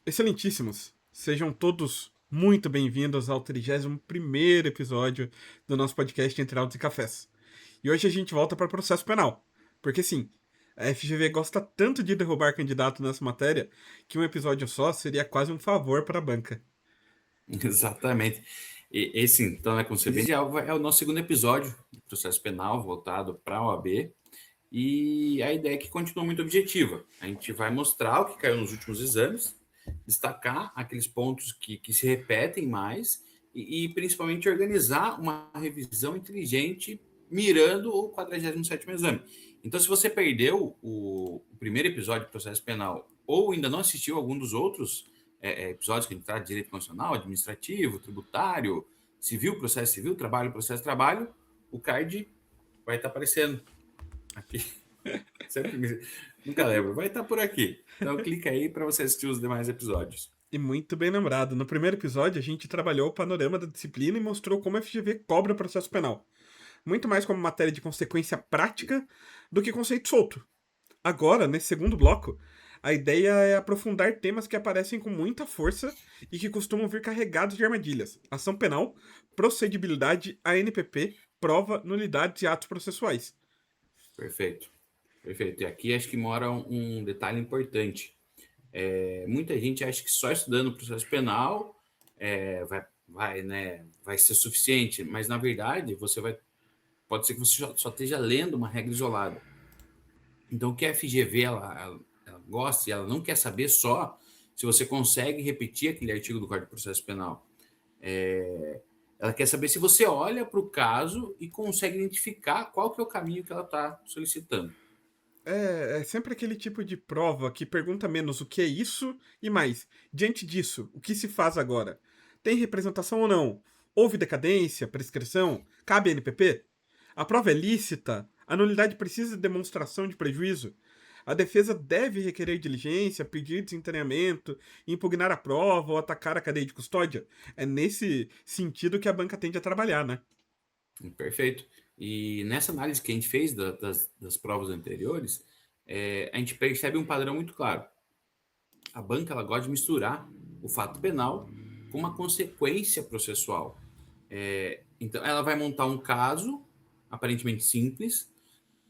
Excelentíssimos, sejam todos muito bem-vindos ao 31º episódio do nosso podcast Entre Autos e Cafés. E hoje a gente volta para processo penal, porque sim, a FGV gosta tanto de derrubar candidato nessa matéria que um episódio só seria quase um favor para a banca. Exatamente. E esse, então, né, como você bem disse, é o nosso segundo episódio do processo penal voltado para a OAB. E a ideia é que continua muito objetiva. A gente vai mostrar o que caiu nos últimos exames, destacar aqueles pontos que se repetem mais e principalmente organizar uma revisão inteligente mirando o 47º exame. Então, se você perdeu o primeiro episódio do processo penal ou ainda não assistiu algum dos outros episódios que a gente trata de direito constitucional, administrativo, tributário, civil, processo civil, trabalho, processo, trabalho, o card vai estar aparecendo aqui. Nunca lembro. Vai estar por aqui. Então clica aí para você assistir os demais episódios. E muito bem lembrado, no primeiro episódio a gente trabalhou o panorama da disciplina e mostrou como a FGV cobra o processo penal. Muito mais como matéria de consequência prática do que conceito solto. Agora, nesse segundo bloco, a ideia é aprofundar temas que aparecem com muita força e que costumam vir carregados de armadilhas: ação penal, procedibilidade, ANPP, prova, nulidades e atos processuais. Perfeito. Perfeito. E aqui acho que mora um detalhe importante. Muita gente acha que só estudando o processo penal vai ser suficiente, mas na verdade pode ser que você só esteja lendo uma regra isolada. Então, o que a FGV ela gosta e ela não quer saber só se você consegue repetir aquele artigo do Código de Processo Penal. Ela quer saber se você olha para o caso e consegue identificar qual que é o caminho que ela está solicitando. É sempre aquele tipo de prova que pergunta menos o que é isso e mais, diante disso, o que se faz agora? Tem representação ou não? Houve decadência, prescrição? Cabe NPP? A prova é lícita? A nulidade precisa de demonstração de prejuízo? A defesa deve requerer diligência, pedir desencadeamento, impugnar a prova ou atacar a cadeia de custódia? É nesse sentido que a banca tende a trabalhar, né? Perfeito. E nessa análise que a gente fez das provas anteriores, a gente percebe um padrão muito claro. A banca ela gosta de misturar o fato penal com uma consequência processual. Então, ela vai montar um caso aparentemente simples,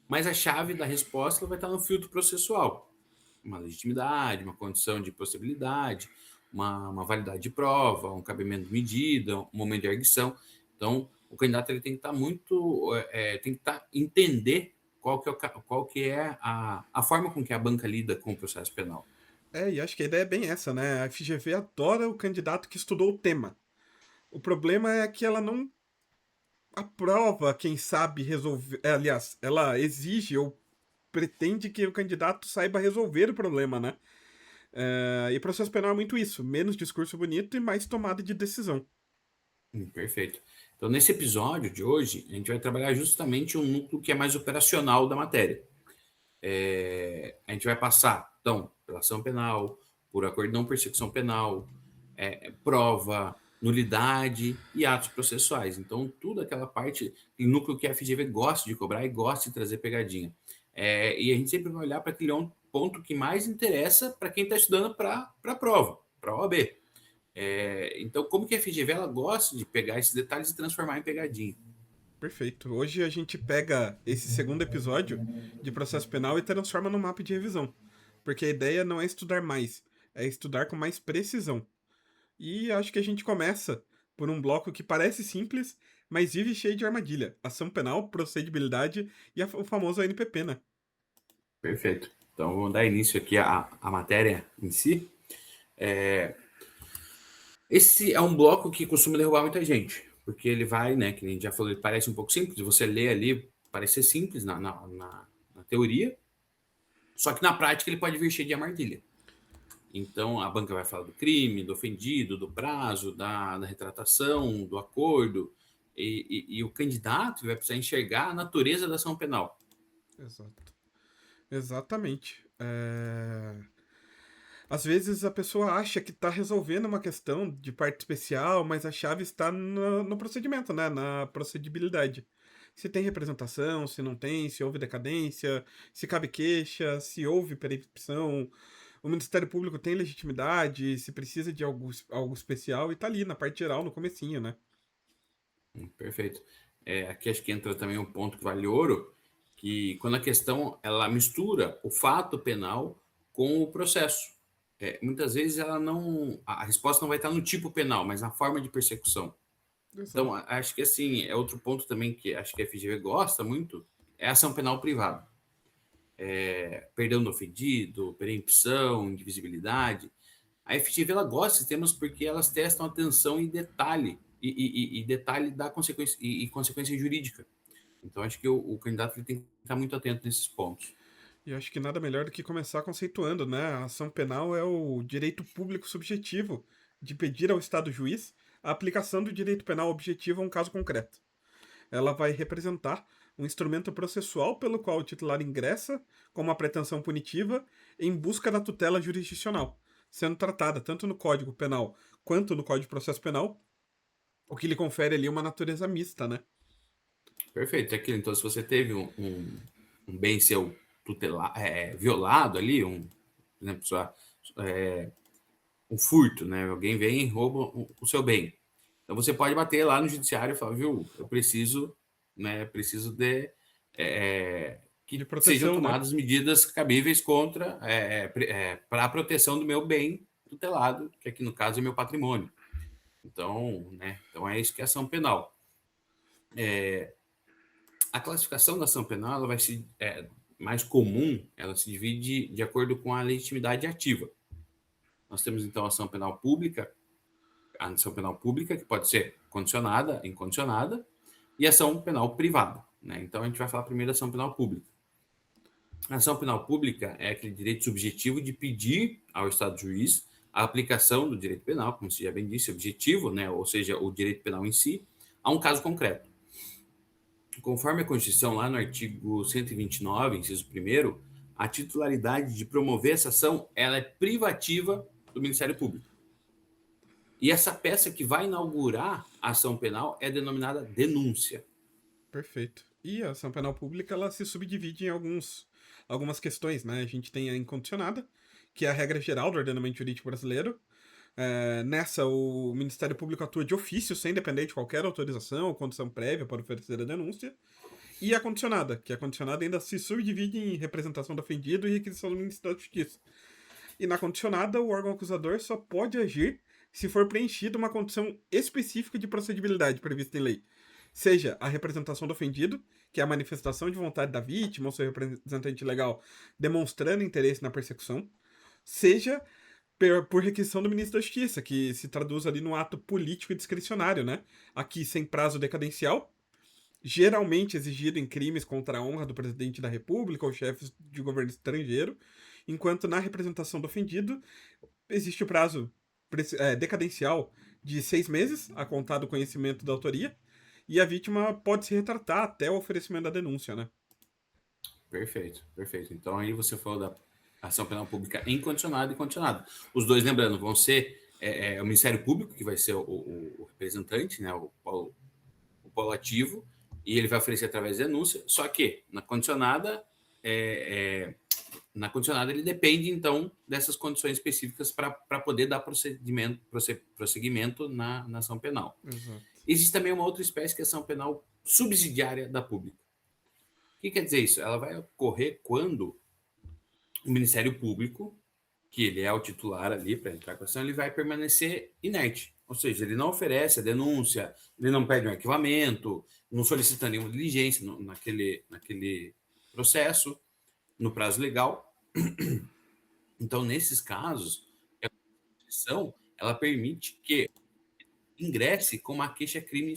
mas a chave da resposta vai estar no filtro processual. Uma legitimidade, uma condição de possibilidade, uma validade de prova, um cabimento de medida, um momento de arguição. Então, o candidato ele tem que estar tem que entender qual que é a forma com que a banca lida com o processo penal. E acho que a ideia é bem essa, né? A FGV adora o candidato que estudou o tema. O problema é que ela não aprova quem sabe resolver. Aliás, ela exige ou pretende que o candidato saiba resolver o problema, né? E processo penal é muito isso: menos discurso bonito e mais tomada de decisão. Perfeito. Então, nesse episódio de hoje, a gente vai trabalhar justamente um núcleo que é mais operacional da matéria. A gente vai passar, então, pela ação penal, por acordo de não persecução penal, prova, nulidade e atos processuais. Então, tudo aquela parte em núcleo que a FGV gosta de cobrar e gosta de trazer pegadinha. E a gente sempre vai olhar para aquele ponto que mais interessa para quem está estudando para a prova, para a OAB. Então, como que a FGV ela gosta de pegar esses detalhes e transformar em pegadinha? Perfeito. Hoje a gente pega esse segundo episódio de processo penal e transforma no mapa de revisão. Porque a ideia não é estudar mais, é estudar com mais precisão. E acho que a gente começa por um bloco que parece simples, mas vive cheio de armadilha: ação penal, procedibilidade e o famoso ANPP, né? Perfeito. Então, vamos dar início aqui à matéria em si. Esse é um bloco que costuma derrubar muita gente, porque ele vai, né, que a gente já falou, ele parece um pouco simples, você lê ali, parece ser simples na teoria, só que na prática ele pode vir cheio de armadilha. Então, a banca vai falar do crime, do ofendido, do prazo, da retratação, do acordo, e o candidato vai precisar enxergar a natureza da ação penal. Exato. Exatamente. Às vezes a pessoa acha que está resolvendo uma questão de parte especial, mas a chave está no procedimento, né? Na procedibilidade. Se tem representação, se não tem, se houve decadência, se cabe queixa, se houve percepção, o Ministério Público tem legitimidade, se precisa de algo especial, e tá ali na parte geral, no comecinho, né? Perfeito. Aqui acho que entra também um ponto que vale ouro, que quando a questão ela mistura o fato penal com o processo. Muitas vezes ela não, a resposta não vai estar no tipo penal, mas na forma de persecução. Então, Exato. acho que assim, é outro ponto também que acho que a FGV gosta muito, é a ação penal privada. Perdão do ofendido, preempção, indivisibilidade. A FGV ela gosta de sistemas porque elas testam atenção em detalhe e detalhe da consequência e consequência jurídica. Então, acho que o candidato ele tem que estar muito atento nesses pontos. E eu acho que nada melhor do que começar conceituando, né? A ação penal é o direito público subjetivo de pedir ao Estado juiz a aplicação do direito penal objetivo a um caso concreto. Ela vai representar um instrumento processual pelo qual o titular ingressa com uma pretensão punitiva em busca da tutela jurisdicional, sendo tratada tanto no Código Penal quanto no Código de Processo Penal, o que lhe confere ali uma natureza mista, né? Perfeito. É aquilo. Então, se você teve um bem seu violado ali, por exemplo, um furto, né? Alguém vem e rouba o seu bem. Então, você pode bater lá no judiciário e falar, viu, eu preciso, né? Preciso de De que sejam proteção, né? tomadas medidas cabíveis contra para a proteção do meu bem tutelado, que aqui no caso é meu patrimônio. Então, né? Então é isso que é ação penal. A classificação da ação penal ela vai se mais comum, ela se divide de acordo com a legitimidade ativa. Nós temos então a ação penal pública que pode ser condicionada, incondicionada, e ação penal privada. Né? Então a gente vai falar primeiro da ação penal pública. A ação penal pública é aquele direito subjetivo de pedir ao Estado juiz a aplicação do direito penal, como se já bem disse, objetivo, né? Ou seja, o direito penal em si, a um caso concreto. Conforme a Constituição, lá no artigo 129, inciso 1º, a titularidade de promover essa ação ela é privativa do Ministério Público. E essa peça que vai inaugurar a ação penal é denominada denúncia. Perfeito. E a ação penal pública, ela se subdivide em algumas questões, né? A gente tem a incondicionada, que é a regra geral do ordenamento jurídico brasileiro. Nessa, o Ministério Público atua de ofício, sem depender de qualquer autorização ou condição prévia para oferecer a denúncia. E a condicionada, que a condicionada ainda se subdivide em representação do ofendido e requisição do Ministério da Justiça. E na condicionada, o órgão acusador só pode agir se for preenchida uma condição específica de procedibilidade prevista em lei. Seja a representação do ofendido, que é a manifestação de vontade da vítima ou seu representante legal demonstrando interesse na persecução, seja por requisição do ministro da Justiça, que se traduz ali no ato político e discricionário, né? Aqui sem prazo decadencial, geralmente exigido em crimes contra a honra do presidente da República ou chefes de governo estrangeiro, enquanto na representação do ofendido existe o prazo decadencial de 6 meses, a contar do conhecimento da autoria, e a vítima pode se retratar até o oferecimento da denúncia, né? Perfeito, perfeito. Então aí você falou da ação penal pública incondicionada e condicionada. Os dois, lembrando, vão ser o Ministério Público, que vai ser o representante, né, o polo ativo, e ele vai oferecer através da denúncia, só que na condicionada ele depende, então, dessas condições específicas para poder dar prosseguimento na ação penal. Exato. Existe também uma outra espécie que é a ação penal subsidiária da pública. O que quer dizer isso? Ela vai ocorrer quando o Ministério Público, que ele é o titular ali para entrar com a ação, ele vai permanecer inerte. Ou seja, ele não oferece a denúncia, ele não pede um arquivamento, não solicita nenhuma diligência naquele processo, no prazo legal. Então, nesses casos, a Constituição ela permite que ingresse com uma queixa-crime.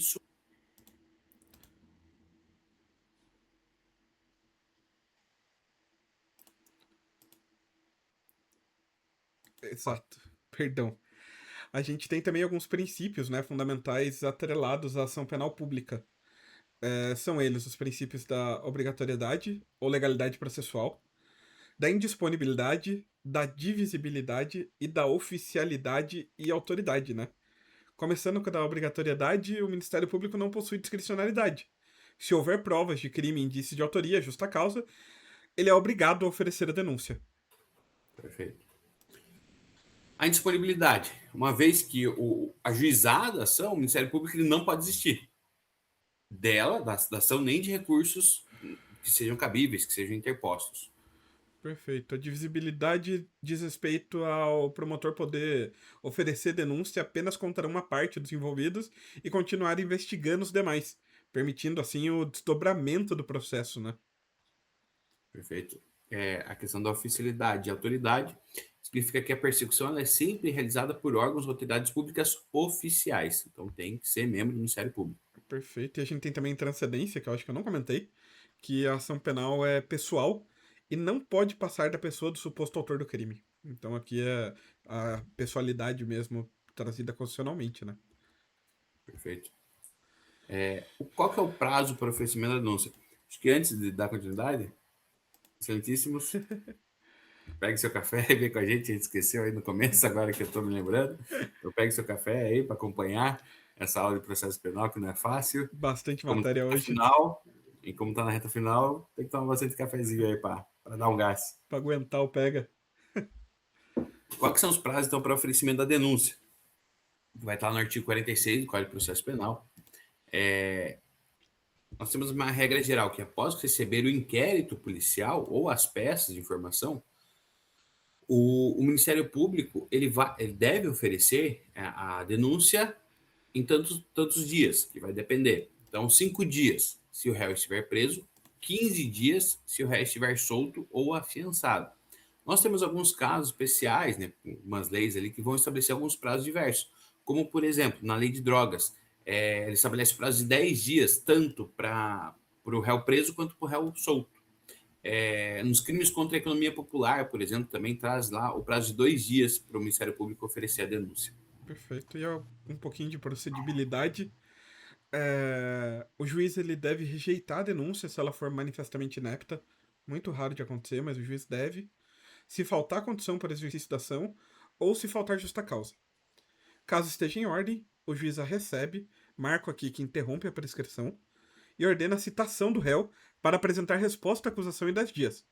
Exato. Perdão. A gente tem também alguns princípios, né, fundamentais atrelados à ação penal pública. São eles os princípios da obrigatoriedade ou legalidade processual, da indisponibilidade, da divisibilidade e da oficialidade e autoridade, né? Começando com a da obrigatoriedade, o Ministério Público não possui discricionalidade. Se houver provas de crime e indício de autoria, justa causa, ele é obrigado a oferecer a denúncia. Perfeito. A indisponibilidade, uma vez que ajuizada a ação, o Ministério Público ele não pode desistir da ação nem de recursos que sejam cabíveis, que sejam interpostos. Perfeito. A divisibilidade diz respeito ao promotor poder oferecer denúncia apenas contra uma parte dos envolvidos e continuar investigando os demais, permitindo assim o desdobramento do processo, né? Perfeito. A questão da oficialidade e autoridade significa que a persecução ela é sempre realizada por órgãos ou autoridades públicas oficiais. Então tem que ser membro do Ministério Público. Perfeito. E a gente tem também transcendência, que eu acho que eu não comentei, que a ação penal é pessoal e não pode passar da pessoa do suposto autor do crime. Então aqui é a pessoalidade mesmo trazida constitucionalmente, né? Perfeito. Qual que é o prazo para oferecimento da denúncia? Acho que antes de dar continuidade, excelentíssimos, pegue seu café e vem com a gente esqueceu aí no começo, agora que eu estou me lembrando. Então pegue seu café aí para acompanhar essa aula de processo penal, que não é fácil. Bastante Como está matéria na reta hoje final, e como está na reta final, tem que tomar bastante cafezinho aí para dar um gás. para aguentar o pega. Quais são os prazos, então, para oferecimento da denúncia? Vai estar no artigo 46 do Código de Processo Penal. Nós temos uma regra geral que, após receber o inquérito policial ou as peças de informação, o Ministério Público ele deve oferecer a denúncia em tantos dias, que vai depender. Então, 5 dias se o réu estiver preso, 15 dias se o réu estiver solto ou afiançado. Nós temos alguns casos especiais, né, umas leis ali que vão estabelecer alguns prazos diversos, como, por exemplo, na lei de drogas, ele estabelece prazo de 10 dias, tanto para o réu preso quanto para o réu solto. Nos crimes contra a economia popular, por exemplo, também traz lá o prazo de 2 dias para o Ministério Público oferecer a denúncia. Perfeito. E um pouquinho de procedibilidade. O juiz ele deve rejeitar a denúncia se ela for manifestamente inepta. Muito raro de acontecer, mas o juiz deve. Se faltar condição para exercício da ação ou se faltar justa causa. Caso esteja em ordem, o juiz a recebe, marco aqui que interrompe a prescrição, e ordena a citação do réu para apresentar resposta à acusação em 10 dias.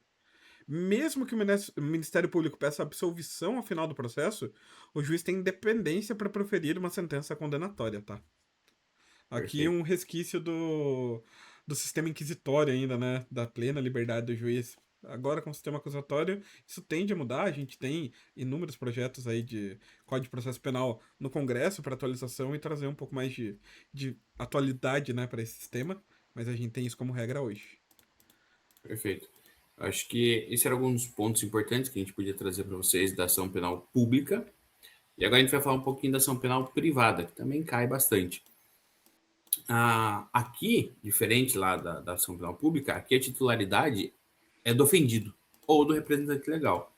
Mesmo que o Ministério Público peça absolvição ao final do processo, o juiz tem independência para proferir uma sentença condenatória, tá? Aqui Perfeito. um resquício do sistema inquisitório ainda, né? Da plena liberdade do juiz. Agora, com o sistema acusatório, isso tende a mudar. A gente tem inúmeros projetos aí de Código de Processo Penal no Congresso para atualização e trazer um pouco mais de atualidade, né, para esse sistema. Mas a gente tem isso como regra hoje. Perfeito. Acho que esses eram alguns pontos importantes que a gente podia trazer para vocês da ação penal pública. E agora a gente vai falar um pouquinho da ação penal privada, que também cai bastante. Aqui, diferente lá da ação penal pública, aqui a titularidade é do ofendido ou do representante legal.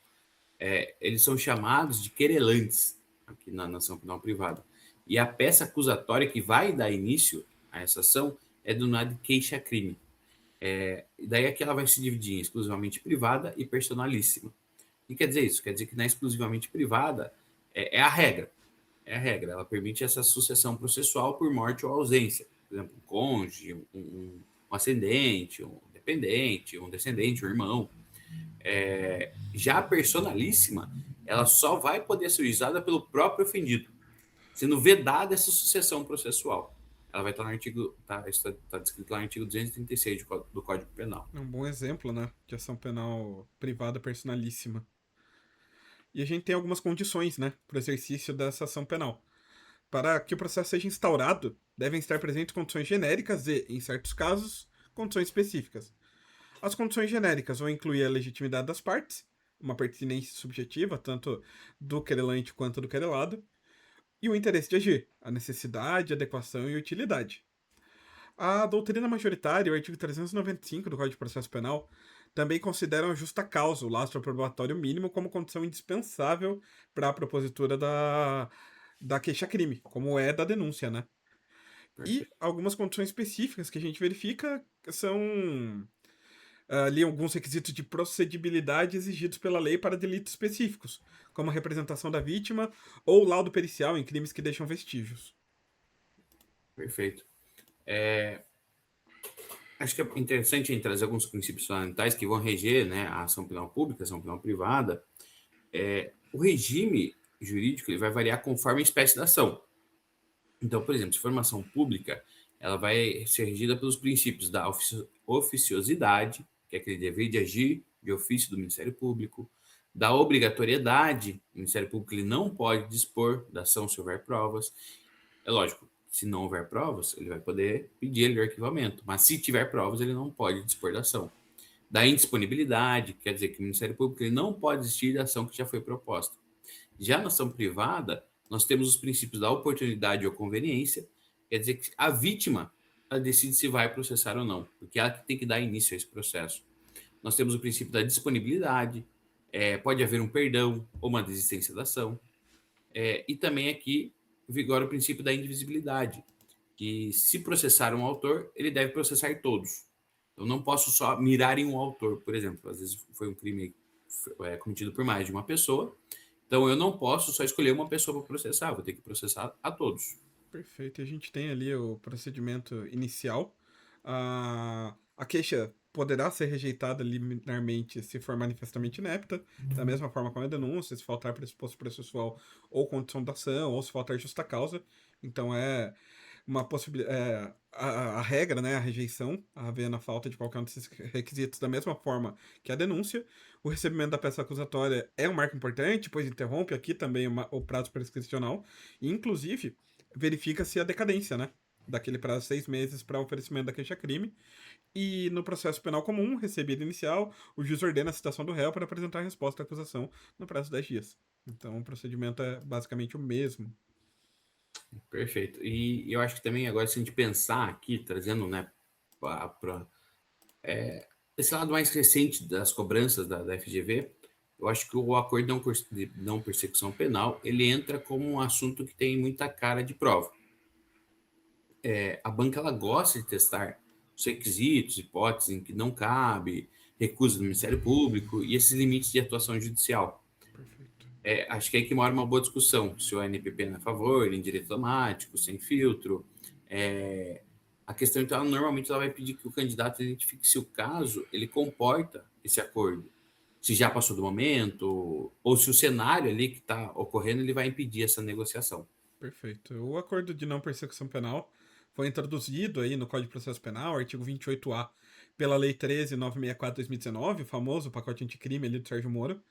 Eles são chamados de querelantes aqui na ação penal privada. E a peça acusatória que vai dar início a essa ação é denominada queixa-crime. E daí aqui ela vai se dividir em exclusivamente privada e personalíssima. O que quer dizer isso? Quer dizer que na exclusivamente privada é a regra. É a regra. Ela permite essa sucessão processual por morte ou ausência. Por exemplo, um cônjuge, um ascendente, um dependente, um descendente, um irmão. Já a personalíssima, ela só vai poder ser usada pelo próprio ofendido, sendo vedada essa sucessão processual. Ela vai estar no artigo, está descrito lá no artigo 236 do Código Penal. É um bom exemplo, né, de ação penal privada personalíssima. E a gente tem algumas condições, né, para o exercício dessa ação penal. Para que o processo seja instaurado, devem estar presentes condições genéricas e, em certos casos, condições específicas. As condições genéricas vão incluir a legitimidade das partes, uma pertinência subjetiva, tanto do querelante quanto do querelado, e o interesse de agir, a necessidade, adequação e utilidade. A doutrina majoritária, o artigo 395 do Código de Processo Penal, também consideram a justa causa, o lastro probatório mínimo, como condição indispensável para a propositura da queixa-crime, como é da denúncia, né? E Perfeito. algumas condições específicas que a gente verifica são ali alguns requisitos de procedibilidade exigidos pela lei para delitos específicos, como a representação da vítima ou laudo pericial em crimes que deixam vestígios. Perfeito. Acho que é interessante a gente trazer alguns princípios fundamentais que vão reger, né, a ação penal pública, a ação penal privada. O regime jurídico ele vai variar conforme a espécie da ação. Então, por exemplo, se for uma ação pública, ela vai ser regida pelos princípios da oficiosidade, que é aquele dever de agir de ofício do Ministério Público, da obrigatoriedade, o Ministério Público ele não pode dispor da ação se houver provas. É lógico, se não houver provas, ele vai poder pedir o arquivamento, mas se tiver provas, ele não pode dispor da ação. Da indisponibilidade, quer dizer que o Ministério Público ele não pode desistir da ação que já foi proposta. Já na ação privada, nós temos os princípios da oportunidade ou conveniência, quer dizer que a vítima ela decide se vai processar ou não, porque ela que tem que dar início a esse processo. Nós temos o princípio da disponibilidade, pode haver um perdão ou uma desistência da ação, e também aqui vigora o princípio da indivisibilidade, que se processar um autor, ele deve processar todos. Eu não posso só mirar em um autor, por exemplo, às vezes foi um crime cometido por mais de uma pessoa, então eu não posso só escolher uma pessoa para processar, vou ter que processar a todos. Perfeito. E a gente tem ali o procedimento inicial. A queixa poderá ser rejeitada liminarmente se for manifestamente inepta, da mesma forma como a denúncia, se faltar pressuposto processual ou condição da ação, ou se faltar justa causa. Então é uma possibilidade. A regra, né, a rejeição, havendo a falta de qualquer um desses requisitos, da mesma forma que a denúncia. O recebimento da peça acusatória é um marco importante, pois interrompe aqui também o prazo prescricional. E, inclusive, verifica-se a decadência, né? Daquele prazo de 6 meses para oferecimento da queixa-crime. E no processo penal comum, recebido inicial, o juiz ordena a citação do réu para apresentar a resposta à acusação no prazo de 10 dias. Então, o procedimento é basicamente o mesmo. Perfeito. E eu acho que também agora, se a gente pensar aqui, trazendo, né, para esse lado mais recente das cobranças da FGV, eu acho que o acordo de não persecução penal, ele entra como um assunto que tem muita cara de prova. A banca, ela gosta de testar os requisitos, hipóteses em que não cabe, recusa do Ministério Público e esses limites de atuação judicial. Perfeito. Acho que é aí que mora uma boa discussão, se o ANPP é a favor, em direito automático, sem filtro. A questão, então, normalmente ela vai pedir que o candidato identifique se o caso ele comporta esse acordo, se já passou do momento, ou se o cenário ali que está ocorrendo ele vai impedir essa negociação. Perfeito. O acordo de não persecução penal foi introduzido aí no Código de Processo Penal, artigo 28A, pela Lei 13.964/2019, o famoso pacote anticrime ali do Sérgio Moro,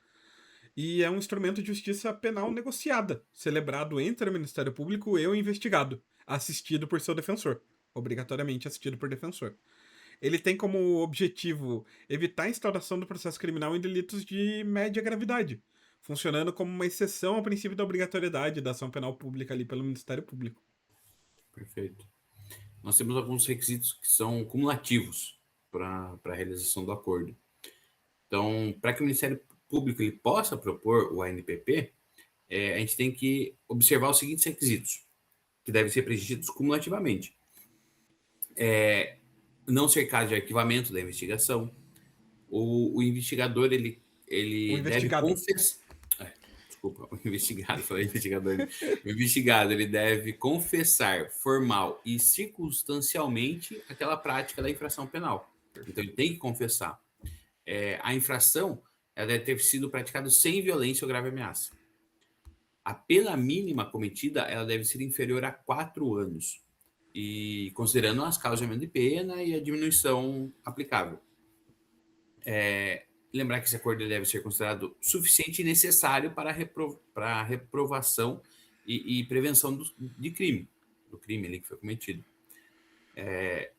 e é um instrumento de justiça penal negociada, celebrado entre o Ministério Público e o investigado, assistido por seu defensor, obrigatoriamente assistido por defensor. Ele tem como objetivo evitar a instauração do processo criminal em delitos de média gravidade, funcionando como uma exceção ao princípio da obrigatoriedade da ação penal pública ali pelo Ministério Público. Perfeito. Nós temos alguns requisitos que são cumulativos para a realização do acordo. Então, para que o Ministério Público ele possa propor o ANPP, a gente tem que observar os seguintes requisitos, que devem ser preenchidos cumulativamente. Não ser caso de arquivamento da investigação, o investigador O ele deve investigado. confessar. Desculpa, o investigado, falei investigador. O investigado ele deve confessar formal e circunstancialmente aquela prática da infração penal. Então ele tem que confessar. A infração ela deve ter sido praticada sem violência ou grave ameaça. A pena mínima cometida ela deve ser inferior a 4 anos, e considerando as causas de aumento de pena e a diminuição aplicável. Lembrar que esse acordo deve ser considerado suficiente e necessário para a reprovação e prevenção de crime, do crime ali que foi cometido.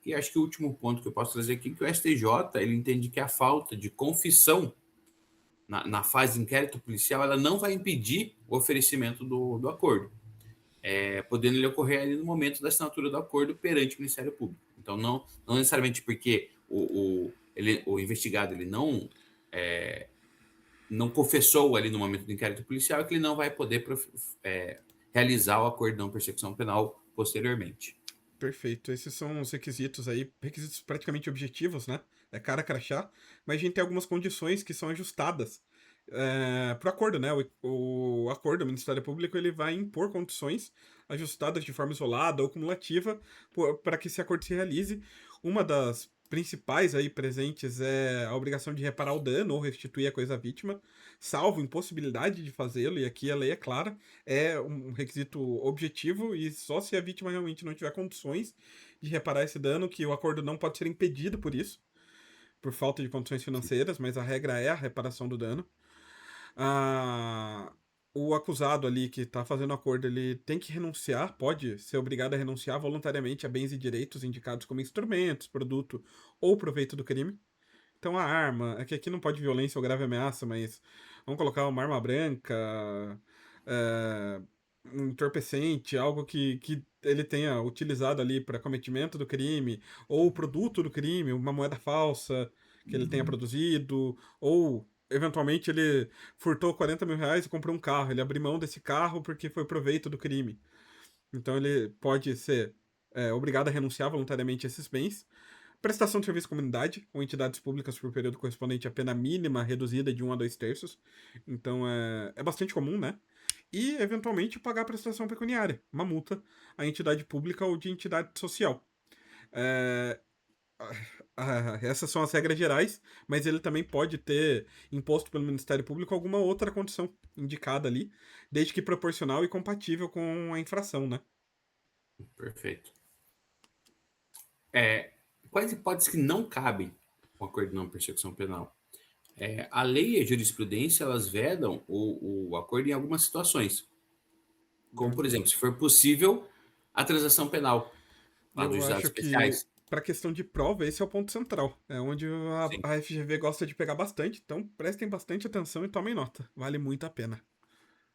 E acho que o último ponto que eu posso trazer aqui é que o STJ ele entende que a falta de confissão na fase de inquérito policial ela não vai impedir o oferecimento do acordo, podendo ele ocorrer ali no momento da assinatura do acordo perante o Ministério Público. Então, não necessariamente porque o investigado ele não confessou ali no momento do inquérito policial que ele não vai poder realizar o acordo de não persecução penal posteriormente. Perfeito. Esses são os requisitos aí, requisitos praticamente objetivos, né? É cara crachá, mas a gente tem algumas condições que são ajustadas para o acordo, né? O acordo, o Ministério Público, ele vai impor condições ajustadas de forma isolada ou cumulativa para que esse acordo se realize. Uma das principais aí presentes é a obrigação de reparar o dano ou restituir a coisa à vítima, salvo impossibilidade de fazê-lo, e aqui a lei é clara, é um requisito objetivo e só se a vítima realmente não tiver condições de reparar esse dano, que o acordo não pode ser impedido por isso, por falta de condições financeiras, mas a regra é a reparação do dano. Ah, o acusado ali que está fazendo o acordo, ele tem que renunciar, pode ser obrigado a renunciar voluntariamente a bens e direitos indicados como instrumentos, produto ou proveito do crime. Então a arma, é que aqui não pode violência ou grave ameaça, mas vamos colocar uma arma branca, é, um entorpecente, algo que ele tenha utilizado ali para cometimento do crime, ou o produto do crime, uma moeda falsa que ele tenha produzido, ou eventualmente ele furtou 40 mil reais e comprou um carro, ele abriu mão desse carro porque foi proveito do crime. Então ele pode ser obrigado a renunciar voluntariamente a esses bens. Prestação de serviço à comunidade ou entidades públicas por período correspondente à pena mínima reduzida de 1 a 2 terços. Então é bastante comum, né? E, eventualmente, pagar a prestação pecuniária, uma multa à entidade pública ou de entidade social. É, essas são as regras gerais, mas ele também pode ter imposto pelo Ministério Público alguma outra condição indicada ali, desde que proporcional e compatível com a infração, né? Perfeito. Quais hipóteses que não cabem o acordo de não persecução penal? A lei e a jurisprudência, elas vedam o acordo em algumas situações. Como, por exemplo, se for possível, a transação penal, lá dos Eu juizados acho que, especiais. para questão de prova, esse é o ponto central. É onde Sim, a FGV gosta de pegar bastante, então prestem bastante atenção e tomem nota. Vale muito a pena.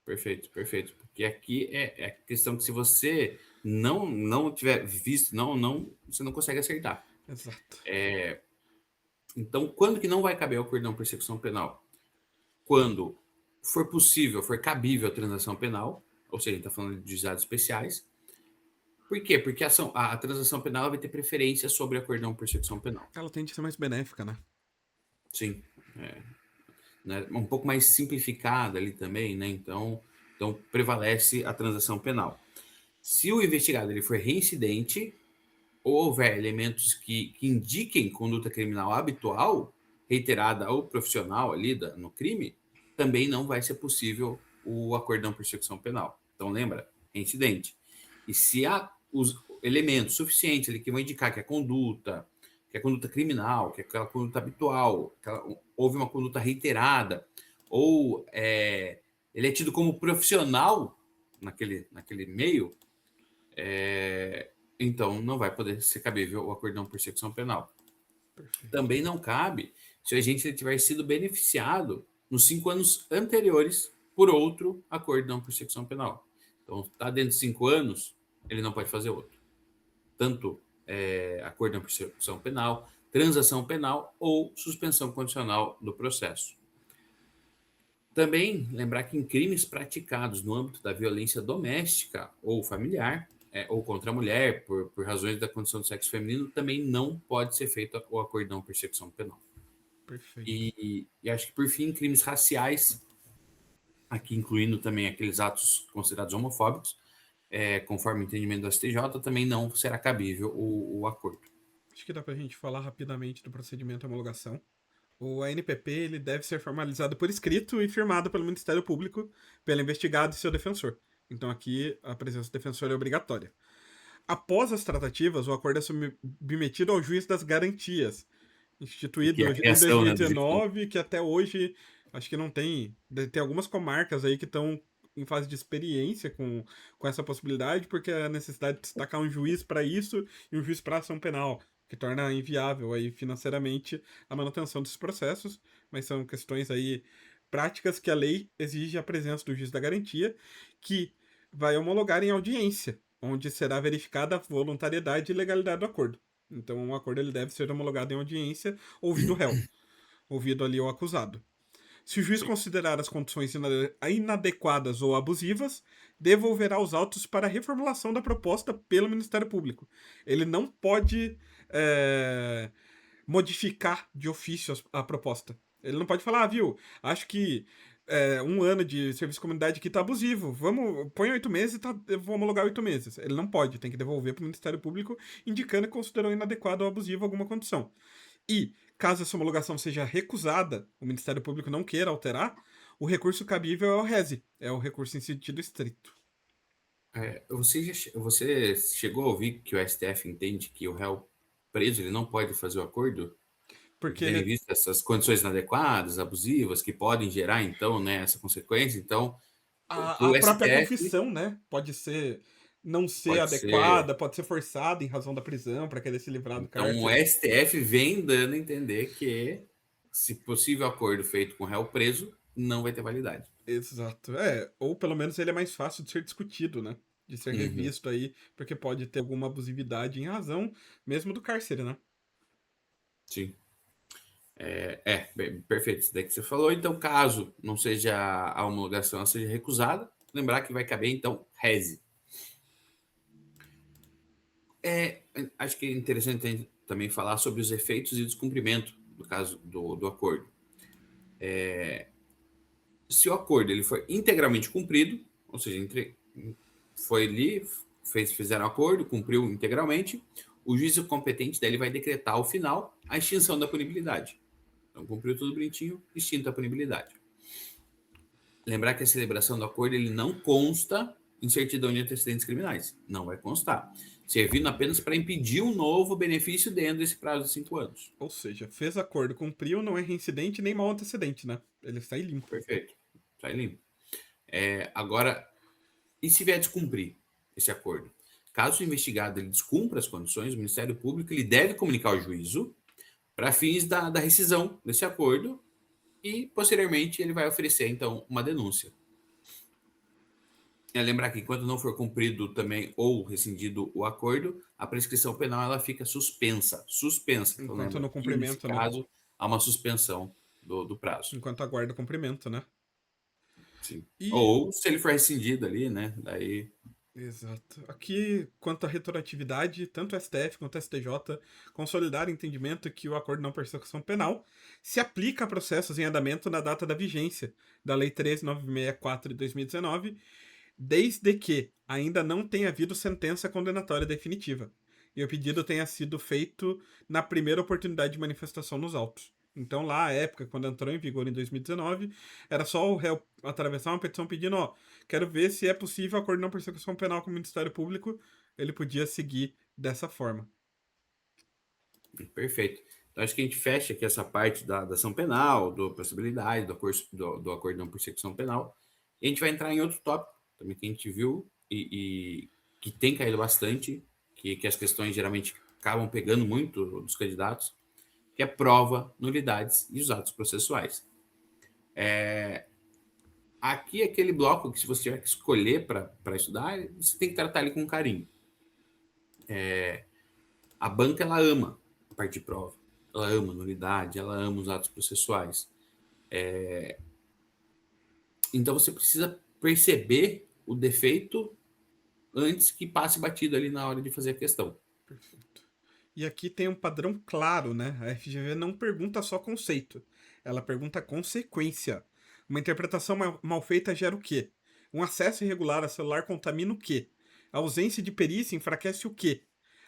perfeito, perfeito. Porque aqui é a questão que se você não tiver visto, você não consegue acertar. Exato. Então, quando que não vai caber o acordo de não persecução penal? Quando for possível, for cabível a transação penal, ou seja, a gente está falando de juizados especiais. Por quê? Porque a transação penal vai ter preferência sobre o acordo de não persecução penal. Ela tende a ser mais benéfica, né? Sim. Né? Um pouco mais simplificada ali também, né? Então prevalece a transação penal. Se o investigado ele for reincidente ou houver elementos que indiquem conduta criminal habitual, reiterada ou profissional ali no crime, também não vai ser possível o acordão por persecução penal. Então lembra, reincidente. E se há os elementos suficientes ali que vão indicar que é conduta criminal, que é aquela conduta habitual, houve uma conduta reiterada, ou ele é tido como profissional naquele meio, então não vai poder ser cabível o acordão por persecução penal. Perfeito. Também não cabe se o agente tiver sido beneficiado nos 5 anos anteriores por outro acordão por persecução penal. Então, está dentro de 5 anos, ele não pode fazer outro. Tanto acordão por persecução penal, transação penal ou suspensão condicional do processo. Também lembrar que em crimes praticados no âmbito da violência doméstica ou familiar, ou contra a mulher, por razões da condição do sexo feminino, também não pode ser feito o acordão por persecução penal. Perfeito. E acho que, por fim, crimes raciais, aqui incluindo também aqueles atos considerados homofóbicos, conforme o entendimento do STJ, também não será cabível o acordo. Acho que dá pra gente falar rapidamente do procedimento de homologação. O ANPP ele deve ser formalizado por escrito e firmado pelo Ministério Público, pelo investigado e seu defensor. Então aqui a presença do defensor é obrigatória. Após as tratativas, o acordo é submetido ao juiz das garantias, Que é instituído a em criação, né, do juiz. 2019, que até hoje acho que não tem. Tem algumas comarcas aí que estão em fase de experiência com essa possibilidade, porque a necessidade de destacar um juiz para isso e um juiz para ação penal, que torna inviável aí financeiramente a manutenção desses processos, mas são questões aí práticas que a lei exige a presença do juiz da garantia, que vai homologar em audiência, onde será verificada a voluntariedade e legalidade do acordo. Então, o acordo ele deve ser homologado em audiência, ouvido o réu, ouvido ali o acusado. Se o juiz considerar as condições inadequadas ou abusivas, devolverá os autos para reformulação da proposta pelo Ministério Público. Ele não pode modificar de ofício a proposta. Ele não pode falar, viu, acho que um ano de serviço de comunidade aqui tá abusivo. Põe 8 meses, tá, eu vou homologar 8 meses. Ele não pode, tem que devolver para o Ministério Público, indicando que considerou inadequado ou abusivo alguma condição. E, caso essa homologação seja recusada, o Ministério Público não queira alterar, o recurso cabível é o RESE, é o recurso em sentido estrito. Você chegou a ouvir que o STF entende que o réu preso ele não pode fazer o acordo, Porque tendo em ele, vista essas condições inadequadas, abusivas, que podem gerar, então, né, essa consequência. Então, para a o própria STF, confissão, né, pode ser não ser pode ser. adequada, pode ser forçada em razão da prisão para querer se livrar do Então, o cárcere. STF vem dando a entender que, se possível acordo feito com o réu preso, não vai ter validade. Exato. Ou pelo menos ele é mais fácil de ser discutido, né? De ser Uhum, revisto aí, porque pode ter alguma abusividade em razão mesmo do cárcere, né? sim. Bem, perfeito. Isso daí que você falou. Então, caso não seja a homologação ela seja recusada, lembrar que vai caber, então, reze. Acho que é interessante também falar sobre os efeitos e descumprimento do caso do acordo. Se o acordo ele for integralmente cumprido, ou seja, foi ali, fizeram acordo, cumpriu integralmente, o juízo competente dele vai decretar ao final a extinção da punibilidade. Então, cumpriu tudo bonitinho, extinta a punibilidade. Lembrar que a celebração do acordo ele não consta em certidão de antecedentes criminais. Não vai constar. Servindo apenas para impedir um novo benefício dentro desse prazo de 5 anos. Ou seja, fez acordo, cumpriu, não é reincidente nem mal antecedente, né? Ele sai limpo. Perfeito. Sai limpo. Agora, e se vier descumprir esse acordo? Caso o investigado ele descumpra as condições, o Ministério Público ele deve comunicar ao juízo para fins da rescisão desse acordo e, posteriormente, ele vai oferecer, então, uma denúncia. Lembrar que enquanto não for cumprido também ou rescindido o acordo, a prescrição penal ela fica suspensa. Suspensa. Então, Enquanto lembra no que, nesse cumprimento, né? caso, há uma suspensão do prazo. Enquanto aguarda o cumprimento, né? Sim. E Ou se ele for rescindido ali, né? Daí. exato. Aqui, quanto à retroatividade, tanto o STF quanto o STJ consolidaram o entendimento que o acordo de não persecução penal se aplica a processos em andamento na data da vigência da Lei 13964 de 2019, desde que ainda não tenha havido sentença condenatória definitiva e o pedido tenha sido feito na primeira oportunidade de manifestação nos autos. Então, lá, à época, quando entrou em vigor em 2019, era só o réu atravessar uma petição pedindo, ó, quero ver se é possível acordo de não persecução penal com o Ministério Público, ele podia seguir dessa forma. Perfeito. Então, acho que a gente fecha aqui essa parte da ação penal, da possibilidade, do acordo de não persecução penal. E a gente vai entrar em outro tópico também que a gente viu e que tem caído bastante, que as questões geralmente acabam pegando muito dos candidatos, que é prova, nulidades e os atos processuais. Aqui é aquele bloco que, se você tiver que escolher para estudar, você tem que tratar ele com carinho. A banca, ela ama a parte de prova. Ela ama a nulidade, ela ama os atos processuais. Então, você precisa perceber o defeito antes que passe batido ali na hora de fazer a questão. Perfeito. E aqui tem um padrão claro, né? A FGV não pergunta só conceito, ela pergunta consequência. Uma interpretação mal feita gera o quê? Um acesso irregular a celular contamina o quê? A ausência de perícia enfraquece o quê?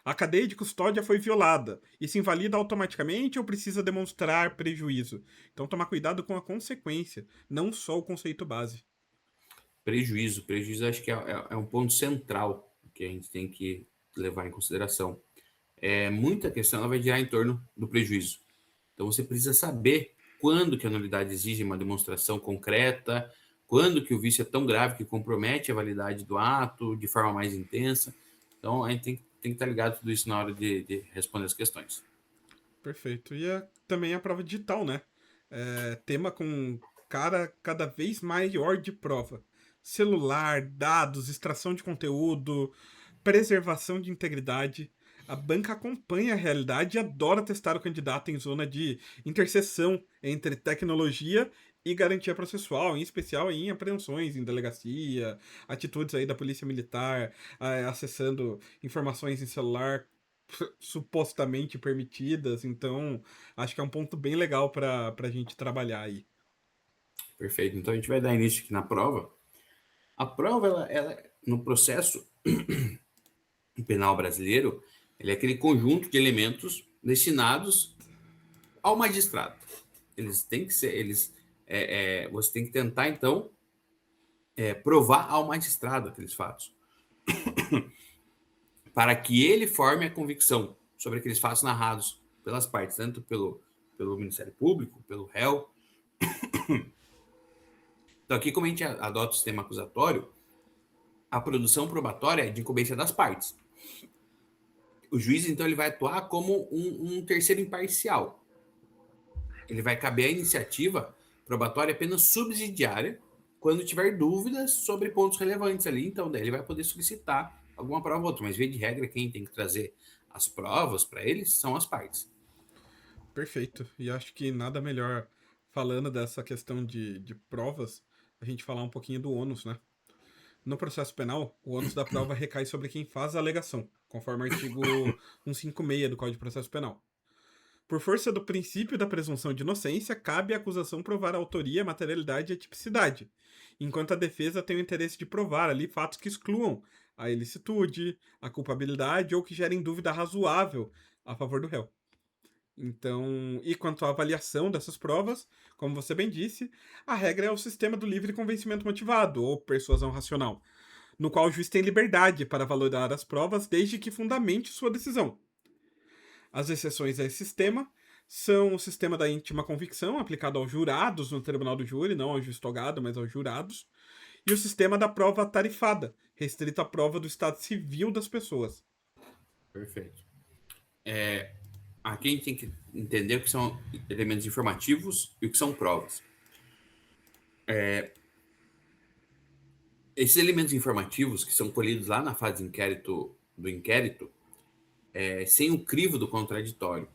A cadeia de custódia foi violada. Isso invalida automaticamente ou precisa demonstrar prejuízo? Então, tomar cuidado com a consequência, não só o conceito base. Prejuízo acho que é um ponto central que a gente tem que levar em consideração. Muita questão ela vai girar em torno do prejuízo. Então, você precisa saber quando que a nulidade exige uma demonstração concreta, quando que o vício é tão grave que compromete a validade do ato de forma mais intensa. Então, a gente tem que estar ligado a tudo isso na hora de responder as questões. Perfeito. E também a prova digital, né? Tema com cara cada vez maior de prova. Celular, dados, extração de conteúdo, preservação de integridade. A banca acompanha a realidade e adora testar o candidato em zona de interseção entre tecnologia e garantia processual, em especial em apreensões em delegacia, atitudes aí da polícia militar, acessando informações em celular supostamente permitidas, então acho que é um ponto bem legal para a gente trabalhar aí. Perfeito. Então a gente vai dar início aqui na prova. A prova, no processo penal brasileiro, ele é aquele conjunto de elementos destinados ao magistrado. Eles têm que ser, você tem que tentar então provar ao magistrado aqueles fatos, para que ele forme a convicção sobre aqueles fatos narrados pelas partes, tanto pelo Ministério Público, pelo réu. Então, aqui, como a gente adota o sistema acusatório, a produção probatória é de incumbência das partes. O juiz, então, ele vai atuar como um terceiro imparcial. Ele vai caber a iniciativa probatória apenas subsidiária quando tiver dúvidas sobre pontos relevantes ali. Então, daí ele vai poder solicitar alguma prova ou outra. Mas, via de regra, quem tem que trazer as provas para eles são as partes. Perfeito. E acho que nada melhor, falando dessa questão de provas, a gente falar um pouquinho do ônus, né? No processo penal, o ônus da prova recai sobre quem faz a alegação, conforme o artigo 156 do Código de Processo Penal. Por força do princípio da presunção de inocência, cabe à acusação provar a autoria, materialidade e a tipicidade, enquanto a defesa tem o interesse de provar ali fatos que excluam a ilicitude, a culpabilidade ou que gerem dúvida razoável a favor do réu. Então, e quanto à avaliação dessas provas, como você bem disse, a regra é o sistema do livre convencimento motivado, ou persuasão racional, no qual o juiz tem liberdade para valorar as provas desde que fundamente sua decisão. As exceções a esse sistema são o sistema da íntima convicção, aplicado aos jurados no tribunal do júri, não ao juiz togado, mas aos jurados, e o sistema da prova tarifada, restrito à prova do estado civil das pessoas. Perfeito. Aqui a gente tem que entender o que são elementos informativos e o que são provas. Esses elementos informativos que são colhidos lá na fase do inquérito, sem o crivo do contraditório,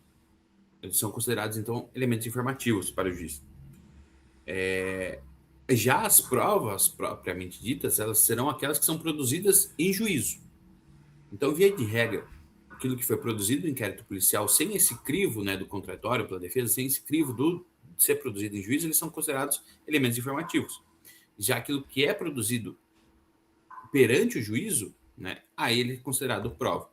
eles são considerados, então, elementos informativos para o juiz. Já as provas, propriamente ditas, elas serão aquelas que são produzidas em juízo. Então, via de regra, aquilo que foi produzido no inquérito policial sem esse crivo, né, do contraditório pela defesa, sem esse crivo de ser produzido em juízo, eles são considerados elementos informativos. Já aquilo que é produzido perante o juízo, né, aí ele é considerado prova.